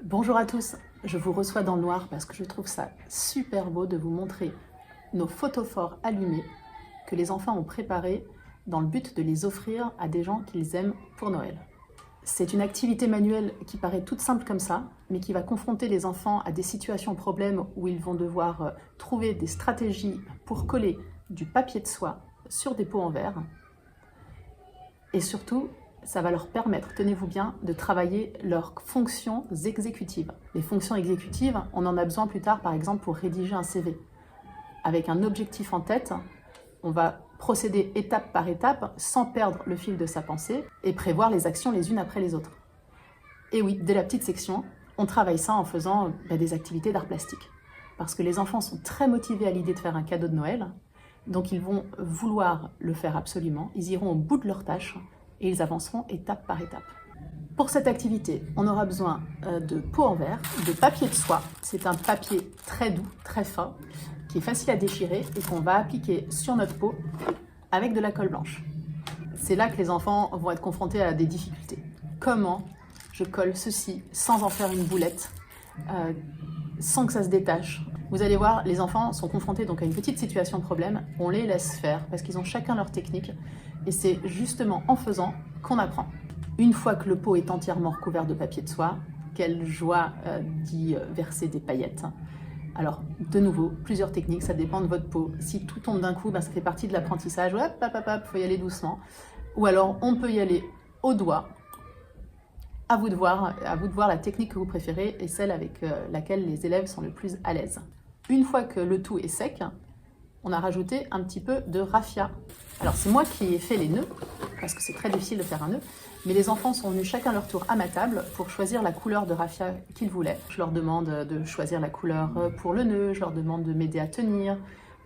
Bonjour à tous, je vous reçois dans le noir parce que je trouve ça super beau de vous montrer nos photophores allumés que les enfants ont préparés dans le but de les offrir à des gens qu'ils aiment pour Noël. C'est une activité manuelle qui paraît toute simple comme ça, mais qui va confronter les enfants à des situations problèmes où ils vont devoir trouver des stratégies pour coller du papier de soie sur des pots en verre. Et surtout, ça va leur permettre, tenez-vous bien, de travailler leurs fonctions exécutives. Les fonctions exécutives, on en a besoin plus tard, par exemple, pour rédiger un CV. Avec un objectif en tête, on va procéder étape par étape, sans perdre le fil de sa pensée, et prévoir les actions les unes après les autres. Et oui, dès la petite section, on travaille ça en faisant des activités d'art plastique. Parce que les enfants sont très motivés à l'idée de faire un cadeau de Noël, donc ils vont vouloir le faire absolument, ils iront au bout de leur tâche, et ils avanceront étape par étape. Pour cette activité, on aura besoin de pots en verre, de papier de soie. C'est un papier très doux, très fin, qui est facile à déchirer et qu'on va appliquer sur notre pot avec de la colle blanche. C'est là que les enfants vont être confrontés à des difficultés. Comment je colle ceci sans en faire une boulette, sans que ça se détache? Vous allez voir, les enfants sont confrontés donc à une petite situation de problème. On les laisse faire parce qu'ils ont chacun leur technique. Et c'est justement en faisant qu'on apprend. Une fois que le pot est entièrement recouvert de papier de soie, quelle joie d'y verser des paillettes. Alors, de nouveau, plusieurs techniques, ça dépend de votre pot. Si tout tombe d'un coup, ça fait partie de l'apprentissage. Hop, hop, hop, hop, faut y aller doucement. Ou alors, on peut y aller au doigt. À vous de voir la technique que vous préférez et celle avec laquelle les élèves sont le plus à l'aise. Une fois que le tout est sec, on a rajouté un petit peu de raffia. Alors c'est moi qui ai fait les nœuds, parce que c'est très difficile de faire un nœud, mais les enfants sont venus chacun leur tour à ma table pour choisir la couleur de raffia qu'ils voulaient. Je leur demande de choisir la couleur pour le nœud, je leur demande de m'aider à tenir,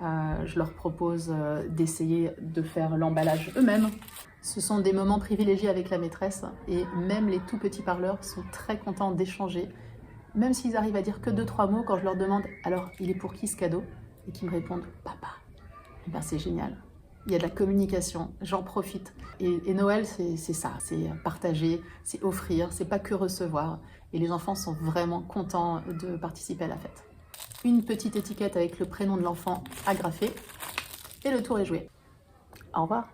je leur propose d'essayer de faire l'emballage eux-mêmes. Ce sont des moments privilégiés avec la maîtresse et même les tout petits parleurs sont très contents d'échanger. Même s'ils arrivent à dire que 2-3 mots, quand je leur demande « alors, il est pour qui ce cadeau ?» et qu'ils me répondent « papa », c'est génial. Il y a de la communication, j'en profite. Et Noël, c'est ça, c'est partager, c'est offrir, c'est pas que recevoir. Et les enfants sont vraiment contents de participer à la fête. Une petite étiquette avec le prénom de l'enfant agrafé et le tour est joué. Au revoir.